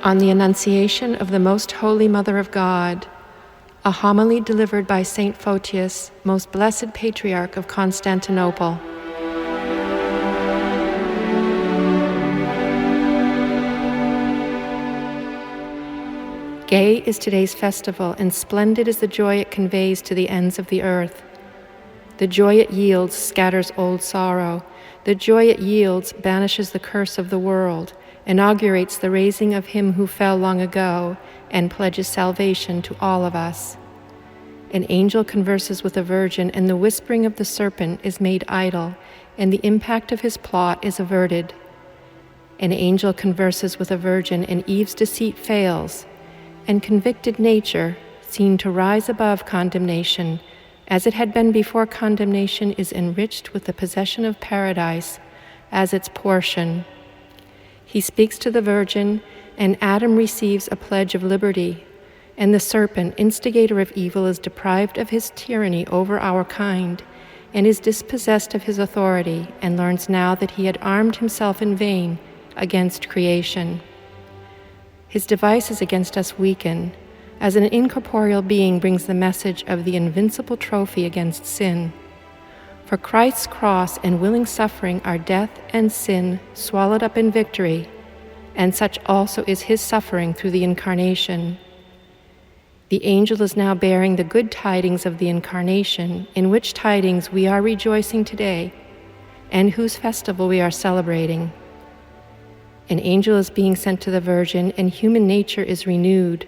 on the Annunciation of the Most Holy Mother of God, a homily delivered by Saint Photios, Most Blessed Patriarch of Constantinople. Gay is today's festival, and splendid is the joy it conveys to the ends of the earth. The joy it yields scatters old sorrow. The joy it yields banishes the curse of the world, inaugurates the raising of him who fell long ago, and pledges salvation to all of us. An angel converses with a virgin, and the whispering of the serpent is made idle, and the impact of his plot is averted. An angel converses with a virgin, and Eve's deceit fails, and convicted nature, seen to rise above condemnation, as it had been before condemnation, is enriched with the possession of paradise as its portion. He speaks to the virgin, and Adam receives a pledge of liberty, and the serpent, instigator of evil, is deprived of his tyranny over our kind, and is dispossessed of his authority, and learns now that he had armed himself in vain against creation. His devices against us weaken, as an incorporeal being brings the message of the invincible trophy against sin. For Christ's cross and willing suffering are death and sin swallowed up in victory, and such also is his suffering through the Incarnation. The angel is now bearing the good tidings of the Incarnation, in which tidings we are rejoicing today, and whose festival we are celebrating. An angel is being sent to the Virgin, and human nature is renewed.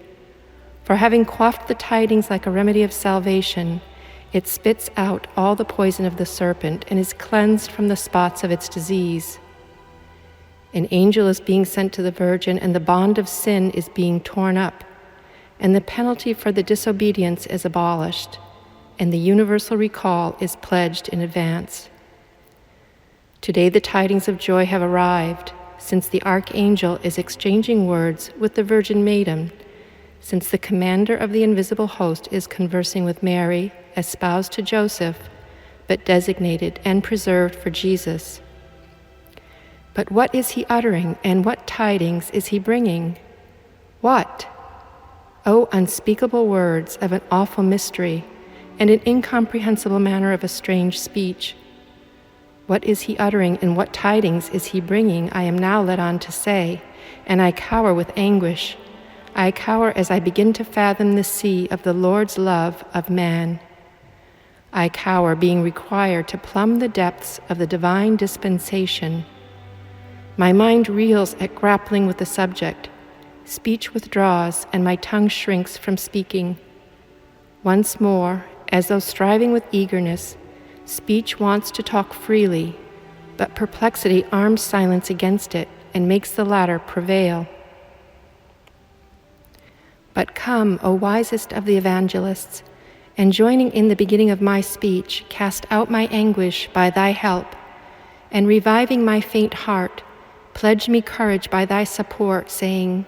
For having quaffed the tidings like a remedy of salvation, it spits out all the poison of the serpent and is cleansed from the spots of its disease. An angel is being sent to the Virgin, and the bond of sin is being torn up, and the penalty for the disobedience is abolished, and the universal recall is pledged in advance. Today the tidings of joy have arrived, since the archangel is exchanging words with the Virgin Maiden, since the commander of the invisible host is conversing with Mary, espoused to Joseph, but designated and preserved for Jesus. But what is he uttering, and what tidings is he bringing? What? Oh, unspeakable words of an awful mystery, and an incomprehensible manner of a strange speech. What is he uttering, and what tidings is he bringing? I am now led on to say, and I cower with anguish. I cower as I begin to fathom the sea of the Lord's love of man. I cower, being required to plumb the depths of the divine dispensation. My mind reels at grappling with the subject. Speech withdraws, and my tongue shrinks from speaking. Once more, as though striving with eagerness, speech wants to talk freely, but perplexity arms silence against it and makes the latter prevail. But come, O wisest of the evangelists, and joining in the beginning of my speech, cast out my anguish by thy help, and reviving my faint heart, pledge me courage by thy support, saying,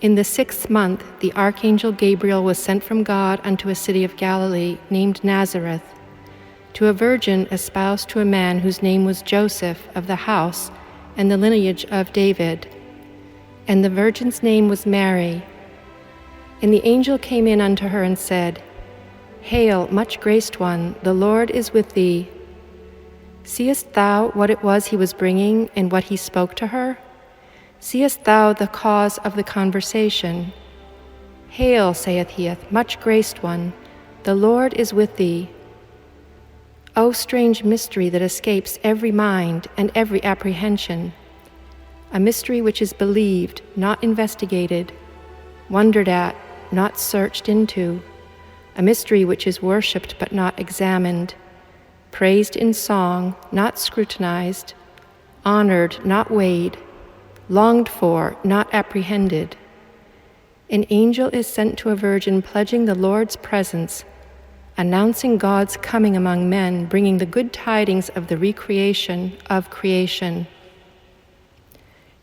in the 6th month the archangel Gabriel was sent from God unto a city of Galilee named Nazareth, to a virgin espoused to a man whose name was Joseph, of the house and the lineage of David. And the virgin's name was Mary. And the angel came in unto her and said, Hail, much graced one, the Lord is with thee. Seest thou what it was he was bringing, and what he spoke to her? Seest thou the cause of the conversation? Hail, saith he, much graced one, the Lord is with thee. O strange mystery that escapes every mind and every apprehension, a mystery which is believed, not investigated, wondered at, not searched into, a mystery which is worshipped but not examined, praised in song, not scrutinized, honored, not weighed, longed for, not apprehended. An angel is sent to a virgin pledging the Lord's presence, announcing God's coming among men, bringing the good tidings of the recreation of creation.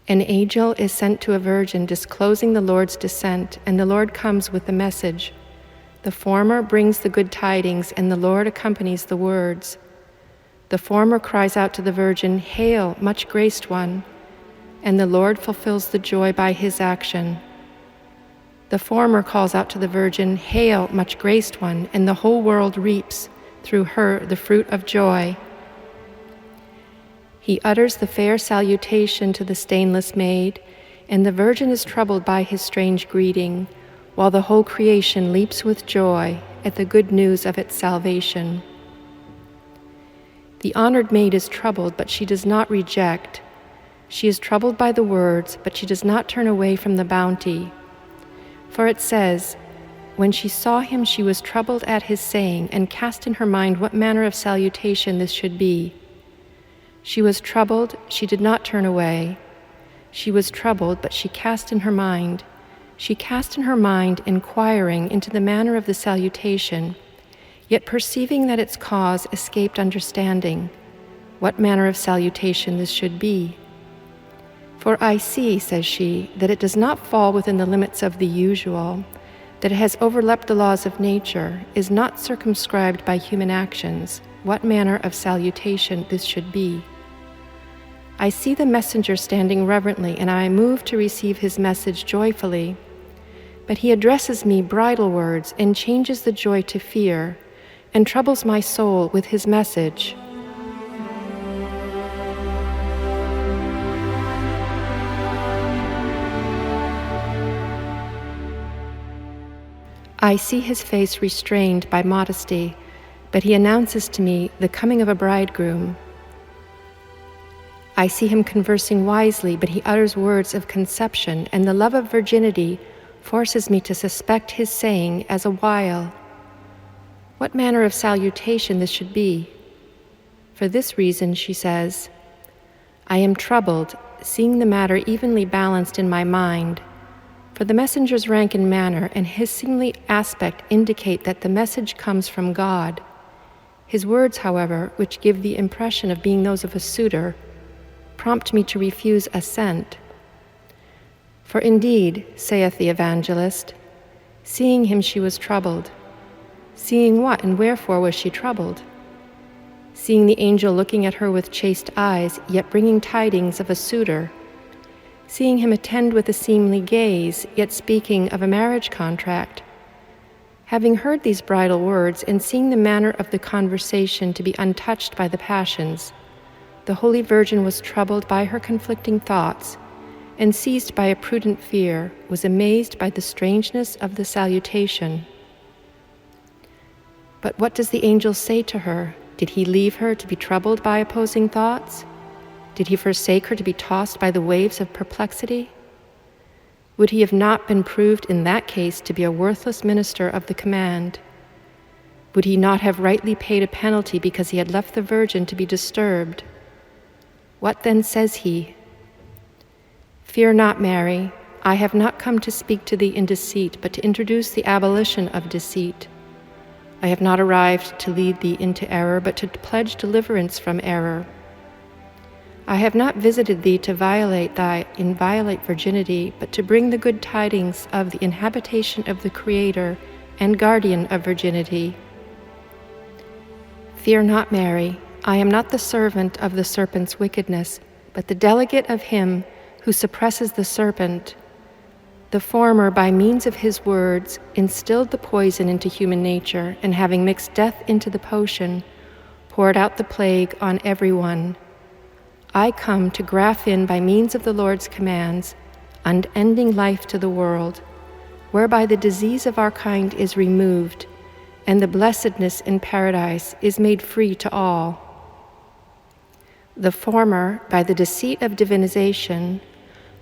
An angel is sent to a virgin disclosing the Lord's descent, and the Lord comes with the message. The former brings the good tidings, and the Lord accompanies the words. The former cries out to the virgin, Hail, much graced one. and the Lord fulfills the joy by his action. The former calls out to the Virgin, "Hail, much graced one," and the whole world reaps through her the fruit of joy. He utters the fair salutation to the stainless maid, and the Virgin is troubled by his strange greeting, while the whole creation leaps with joy at the good news of its salvation. The honored maid is troubled, but she does not reject. She is troubled by the words, but she does not turn away from the bounty. For it says, "When she saw him, she was troubled at his saying, and cast in her mind what manner of salutation this should be. She was troubled, she did not turn away. She was troubled, but she cast in her mind. She cast in her mind, inquiring into the manner of the salutation, yet perceiving that its cause escaped understanding, what manner of salutation this should be. For I see," says she, "that it does not fall within the limits of the usual, that it has overleapt the laws of nature, is not circumscribed by human actions, what manner of salutation this should be. I see the messenger standing reverently, and I am moved to receive his message joyfully. But he addresses me bridal words and changes the joy to fear, and troubles my soul with his message. I see his face restrained by modesty, but he announces to me the coming of a bridegroom. I see him conversing wisely, but he utters words of conception, and the love of virginity forces me to suspect his saying as a wile. What manner of salutation this should be? For this reason, she says, I am troubled, seeing the matter evenly balanced in my mind, for the messenger's rank and manner and his seemly aspect indicate that the message comes from God. His words, however, which give the impression of being those of a suitor, prompt me to refuse assent. For indeed, saith the evangelist, seeing him she was troubled. Seeing what and wherefore was she troubled? Seeing the angel looking at her with chaste eyes, yet bringing tidings of a suitor. Seeing him attend with a seemly gaze, yet speaking of a marriage contract. Having heard these bridal words, and seeing the manner of the conversation to be untouched by the passions, the Holy Virgin was troubled by her conflicting thoughts, and seized by a prudent fear, was amazed by the strangeness of the salutation. But what does the angel say to her? Did he leave her to be troubled by opposing thoughts? Did he forsake her to be tossed by the waves of perplexity? Would he have not been proved in that case to be a worthless minister of the command? Would he not have rightly paid a penalty because he had left the Virgin to be disturbed? What then says he? Fear not, Mary, I have not come to speak to thee in deceit, but to introduce the abolition of deceit. I have not arrived to lead thee into error, but to pledge deliverance from error. I have not visited thee to violate thy inviolate virginity, but to bring the good tidings of the inhabitation of the Creator and guardian of virginity. Fear not, Mary, I am not the servant of the serpent's wickedness, but the delegate of him who suppresses the serpent. The former, by means of his words, instilled the poison into human nature, and having mixed death into the potion, poured out the plague on everyone. I come to graft in, by means of the Lord's commands, unending life to the world, whereby the disease of our kind is removed, and the blessedness in paradise is made free to all. The former, by the deceit of divinization,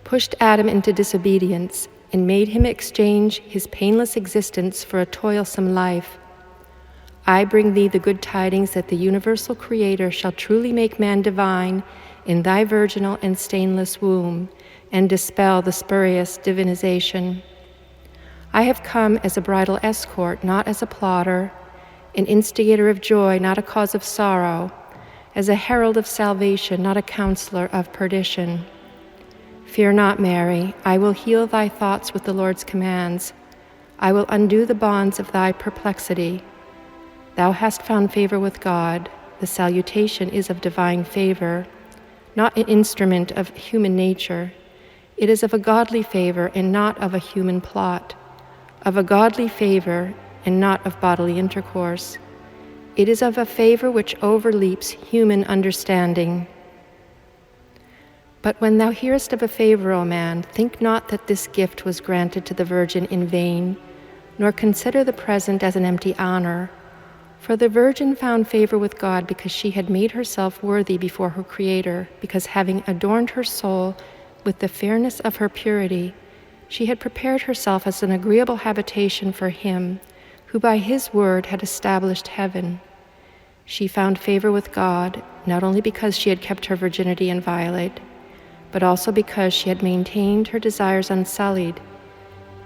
pushed Adam into disobedience, and made him exchange his painless existence for a toilsome life. I bring thee the good tidings that the universal Creator shall truly make man divine in thy virginal and stainless womb, and dispel the spurious divinization. I have come as a bridal escort, not as a plotter, an instigator of joy, not a cause of sorrow, as a herald of salvation, not a counselor of perdition. Fear not, Mary, I will heal thy thoughts with the Lord's commands. I will undo the bonds of thy perplexity. Thou hast found favor with God. The salutation is of divine favor. not an instrument of human nature. It is of a godly favor and not of a human plot, of a godly favor and not of bodily intercourse. It is of a favor which overleaps human understanding. But when thou hearest of a favor, O man, think not that this gift was granted to the Virgin in vain, nor consider the present as an empty honor. For the Virgin found favor with God because she had made herself worthy before her Creator, because having adorned her soul with the fairness of her purity, she had prepared herself as an agreeable habitation for Him, who by His word had established heaven. She found favor with God, not only because she had kept her virginity inviolate, but also because she had maintained her desires unsullied,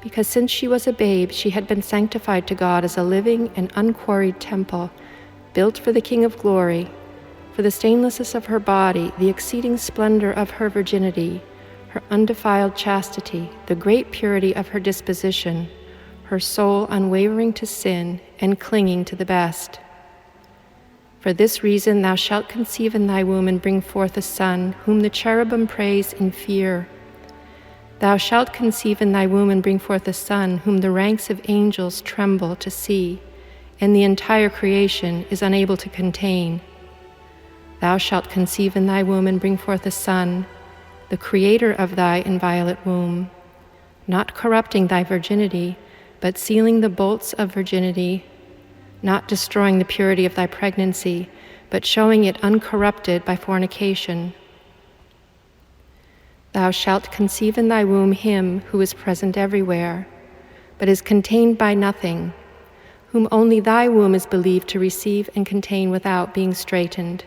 because since she was a babe, she had been sanctified to God as a living and unquarried temple, built for the King of glory. For the stainlessness of her body, the exceeding splendor of her virginity, her undefiled chastity, the great purity of her disposition, her soul unwavering to sin and clinging to the best. For this reason thou shalt conceive in thy womb and bring forth a son, whom the cherubim praise in fear. Thou shalt conceive in thy womb and bring forth a son, whom the ranks of angels tremble to see, and the entire creation is unable to contain. Thou shalt conceive in thy womb and bring forth a son, the creator of thy inviolate womb, not corrupting thy virginity, but sealing the bolts of virginity, not destroying the purity of thy pregnancy, but showing it uncorrupted by fornication. Thou shalt conceive in thy womb him who is present everywhere, but is contained by nothing, whom only thy womb is believed to receive and contain without being straitened.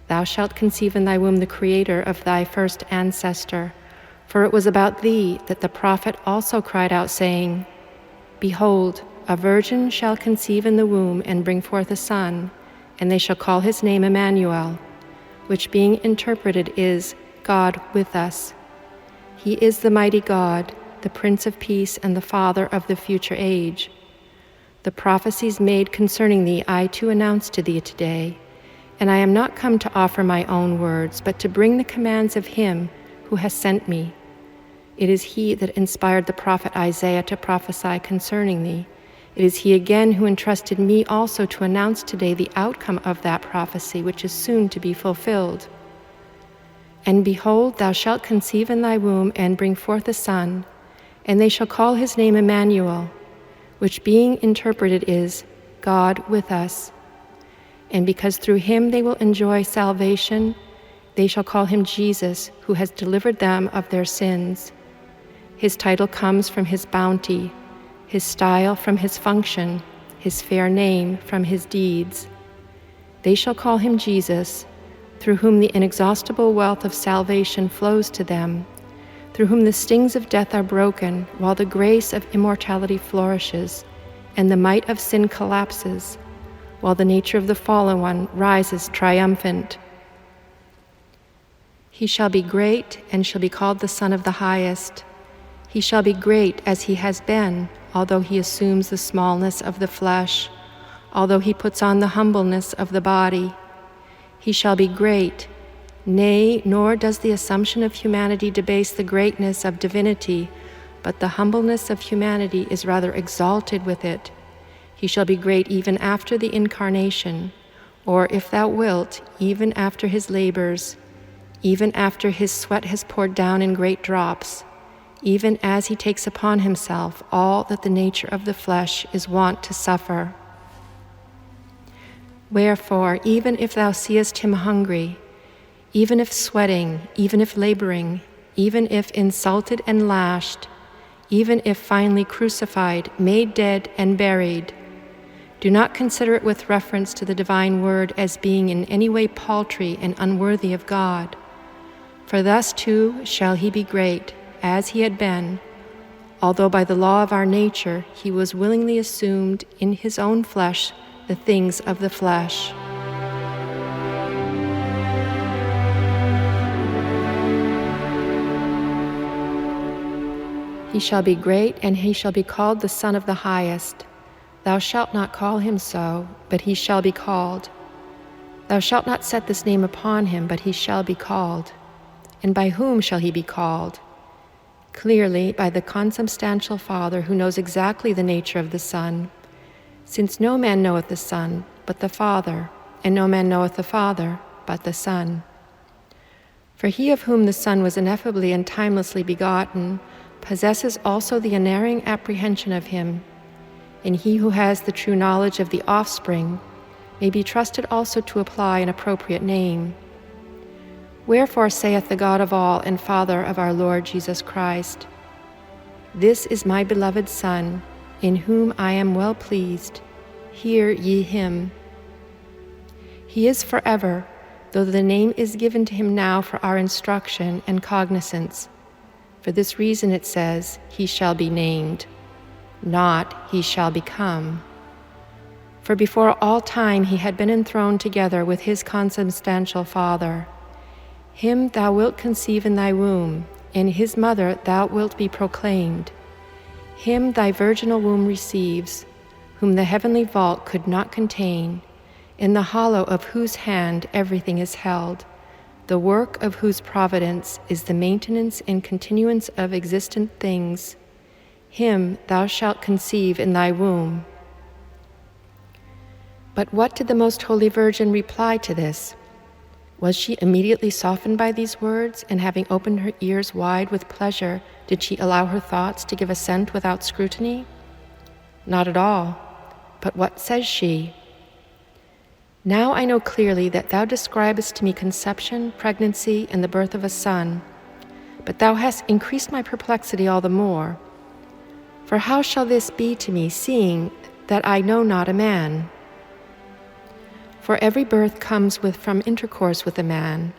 Thou shalt conceive in thy womb the creator of thy first ancestor, for it was about thee that the prophet also cried out, saying, Behold, a virgin shall conceive in the womb and bring forth a son, and they shall call his name Emmanuel, which being interpreted is God with us. He is the mighty God, the Prince of Peace and the Father of the future age. The prophecies made concerning thee I too announce to thee today, and I am not come to offer my own words, but to bring the commands of him who has sent me. It is he that inspired the prophet Isaiah to prophesy concerning thee. It is he again who entrusted me also to announce today the outcome of that prophecy, which is soon to be fulfilled. And behold, thou shalt conceive in thy womb and bring forth a son, and they shall call his name Emmanuel, which being interpreted is God with us. And because through him they will enjoy salvation, they shall call him Jesus, who has delivered them of their sins. His title comes from his bounty, his style from his function, his fair name from his deeds. They shall call him Jesus, through whom the inexhaustible wealth of salvation flows to them, through whom the stings of death are broken, while the grace of immortality flourishes, and the might of sin collapses, while the nature of the fallen one rises triumphant. He shall be great and shall be called the Son of the Highest. He shall be great as he has been, although he assumes the smallness of the flesh, although he puts on the humbleness of the body. He shall be great, nay, nor does the assumption of humanity debase the greatness of divinity, but the humbleness of humanity is rather exalted with it. He shall be great even after the incarnation, or, if thou wilt, even after his labors, even after his sweat has poured down in great drops, even as he takes upon himself all that the nature of the flesh is wont to suffer. Wherefore, even if thou seest him hungry, even if sweating, even if laboring, even if insulted and lashed, even if finally crucified, made dead and buried, do not consider it with reference to the divine word as being in any way paltry and unworthy of God. For thus too shall he be great, as he had been, although by the law of our nature he was willingly assumed in his own flesh the things of the flesh. He shall be great, and he shall be called the Son of the Highest. Thou shalt not call him so, but he shall be called. Thou shalt not set this name upon him, but he shall be called. And by whom shall he be called? Clearly, by the consubstantial Father, who knows exactly the nature of the Son, since no man knoweth the Son but the Father, and no man knoweth the Father but the Son. For he of whom the Son was ineffably and timelessly begotten possesses also the unerring apprehension of him, and he who has the true knowledge of the offspring may be trusted also to apply an appropriate name. Wherefore saith the God of all and Father of our Lord Jesus Christ, This is my beloved Son, in whom I am well pleased. Hear ye him. He is forever, though the name is given to him now for our instruction and cognizance. For this reason it says, He shall be named, not He shall become. For before all time he had been enthroned together with his consubstantial Father. Him thou wilt conceive in thy womb, in his mother thou wilt be proclaimed. Him thy virginal womb receives, whom the heavenly vault could not contain, in the hollow of whose hand everything is held, the work of whose providence is the maintenance and continuance of existent things. Him thou shalt conceive in thy womb. But what did the Most Holy Virgin reply to this? Was she immediately softened by these words, and having opened her ears wide with pleasure, did she allow her thoughts to give assent without scrutiny? Not at all. But what says she? Now I know clearly that thou describest to me conception, pregnancy, and the birth of a son, but thou hast increased my perplexity all the more. For how shall this be to me, seeing that I know not a man? For every birth comes from intercourse with a man,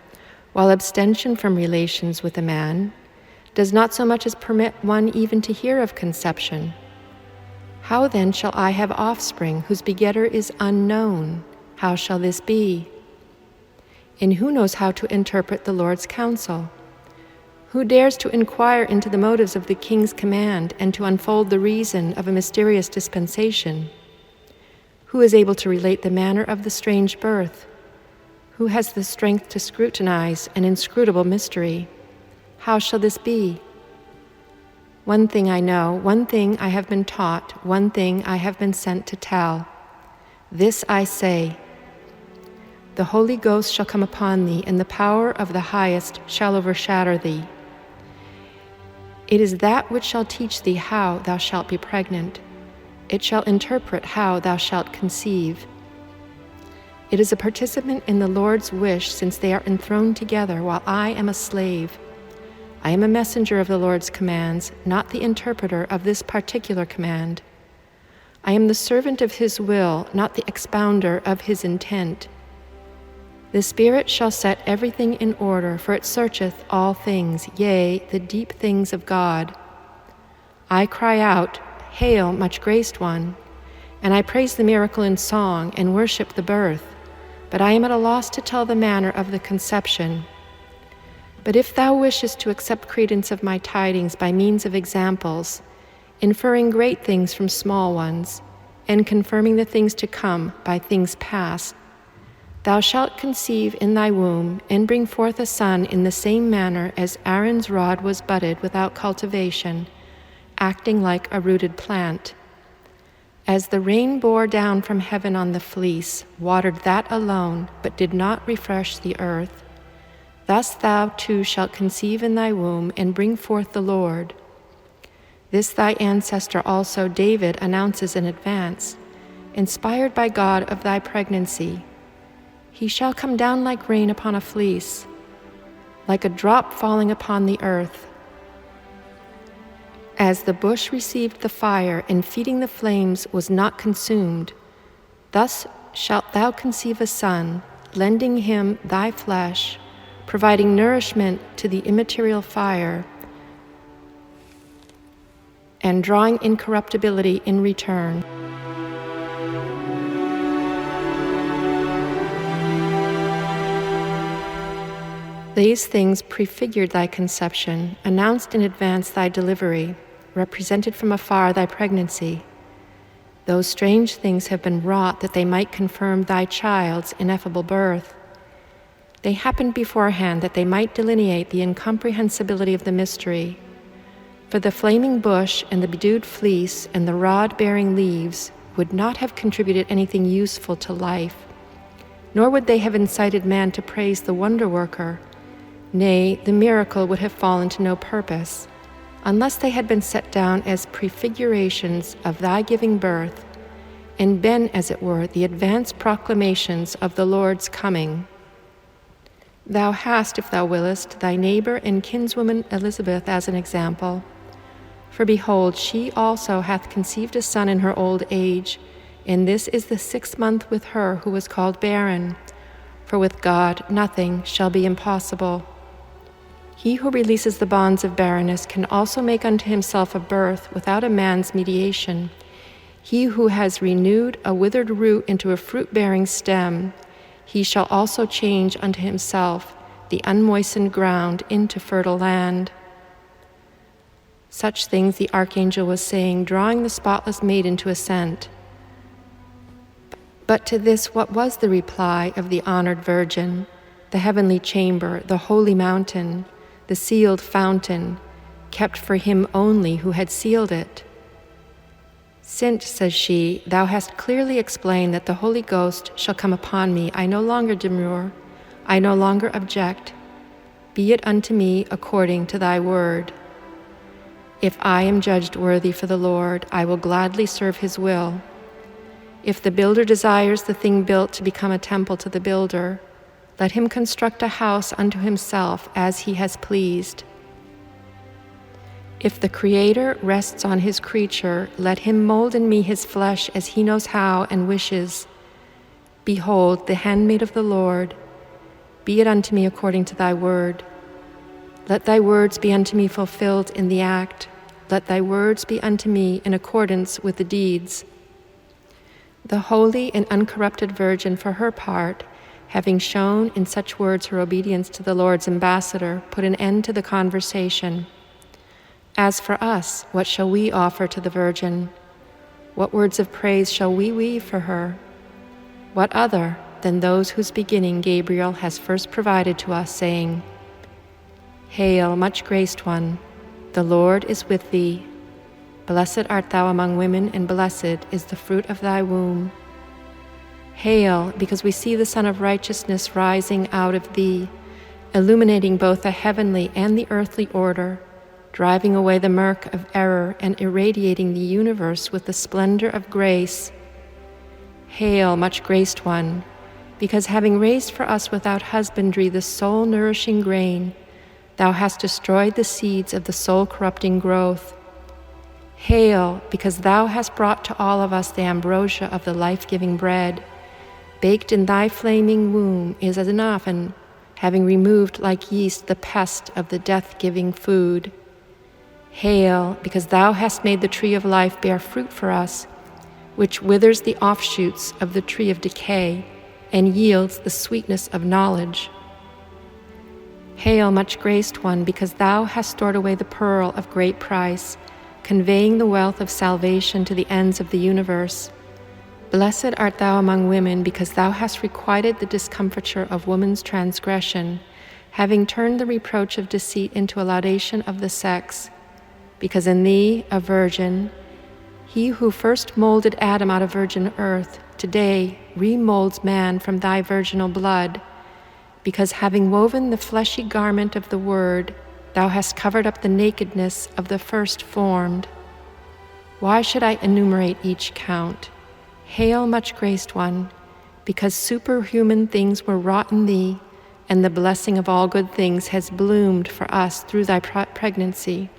while abstention from relations with a man does not so much as permit one even to hear of conception. How then shall I have offspring whose begetter is unknown? How shall this be? And who knows how to interpret the Lord's counsel? Who dares to inquire into the motives of the King's command and to unfold the reason of a mysterious dispensation? Who is able to relate the manner of the strange birth? Who has the strength to scrutinize an inscrutable mystery? How shall this be? One thing I know, one thing I have been taught, one thing I have been sent to tell. This I say, the Holy Ghost shall come upon thee, and the power of the Highest shall overshadow thee. It is that which shall teach thee how thou shalt be pregnant. It shall interpret how thou shalt conceive. It is a participant in the Lord's wish, since they are enthroned together, while I am a slave. I am a messenger of the Lord's commands, not the interpreter of this particular command. I am the servant of his will, not the expounder of his intent. The Spirit shall set everything in order, for it searcheth all things, yea, the deep things of God. I cry out, Hail, much graced one, and I praise the miracle in song and worship the birth, but I am at a loss to tell the manner of the conception. But if thou wishest to accept credence of my tidings by means of examples, inferring great things from small ones, and confirming the things to come by things past, thou shalt conceive in thy womb, and bring forth a son in the same manner as Aaron's rod was budded without cultivation, acting like a rooted plant. As the rain bore down from heaven on the fleece, watered that alone, but did not refresh the earth, thus thou too shalt conceive in thy womb, and bring forth the Lord. This thy ancestor also David announces in advance, inspired by God of thy pregnancy. He shall come down like rain upon a fleece, like a drop falling upon the earth. As the bush received the fire, and feeding the flames was not consumed, thus shalt thou conceive a son, lending him thy flesh, providing nourishment to the immaterial fire, and drawing incorruptibility in return. These things prefigured thy conception, announced in advance thy delivery, represented from afar thy pregnancy. Those strange things have been wrought that they might confirm thy child's ineffable birth. They happened beforehand that they might delineate the incomprehensibility of the mystery. For the flaming bush and the bedewed fleece and the rod-bearing leaves would not have contributed anything useful to life, nor would they have incited man to praise the wonder-worker. Nay, the miracle would have fallen to no purpose, unless they had been set down as prefigurations of thy giving birth, and been, as it were, the advanced proclamations of the Lord's coming. Thou hast, if thou willest, thy neighbor and kinswoman Elizabeth as an example. For behold, she also hath conceived a son in her old age, and this is the 6th month with her who was called barren. For with God nothing shall be impossible. He who releases the bonds of barrenness can also make unto himself a birth without a man's mediation. He who has renewed a withered root into a fruit-bearing stem, he shall also change unto himself the unmoistened ground into fertile land. Such things the archangel was saying, drawing the spotless maiden to assent. But to this what was the reply of the honored virgin, the heavenly chamber, the holy mountain, the sealed fountain, kept for him only who had sealed it? Since, says she, thou hast clearly explained that the Holy Ghost shall come upon me, I no longer demur, I no longer object. Be it unto me according to thy word. If I am judged worthy for the Lord, I will gladly serve his will. If the builder desires the thing built to become a temple to the builder, let him construct a house unto himself as he has pleased. If the Creator rests on his creature, let him mold in me his flesh as he knows how and wishes. Behold, the handmaid of the Lord, be it unto me according to thy word. Let thy words be unto me fulfilled in the act. Let thy words be unto me in accordance with the deeds. The holy and uncorrupted Virgin, for her part, having shown in such words her obedience to the Lord's ambassador, put an end to the conversation. As for us, what shall we offer to the Virgin? What words of praise shall we weave for her? What other than those whose beginning Gabriel has first provided to us, saying, Hail, much graced one, the Lord is with thee. Blessed art thou among women, and blessed is the fruit of thy womb. Hail, because we see the Sun of Righteousness rising out of thee, illuminating both the heavenly and the earthly order, driving away the murk of error and irradiating the universe with the splendor of grace. Hail, much graced one, because having raised for us without husbandry the soul-nourishing grain, thou hast destroyed the seeds of the soul-corrupting growth. Hail, because thou hast brought to all of us the ambrosia of the life-giving bread. Baked in thy flaming womb is as an oven, having removed like yeast the pest of the death-giving food. Hail, because thou hast made the tree of life bear fruit for us, which withers the offshoots of the tree of decay and yields the sweetness of knowledge. Hail, much graced one, because thou hast stored away the pearl of great price, conveying the wealth of salvation to the ends of the universe. Blessed art thou among women, because thou hast requited the discomfiture of woman's transgression, having turned the reproach of deceit into a laudation of the sex. Because in thee, a virgin, he who first molded Adam out of virgin earth, today remolds man from thy virginal blood. Because having woven the fleshy garment of the Word, thou hast covered up the nakedness of the first formed. Why should I enumerate each count? Hail, much graced one, because superhuman things were wrought in thee, and the blessing of all good things has bloomed for us through thy pregnancy.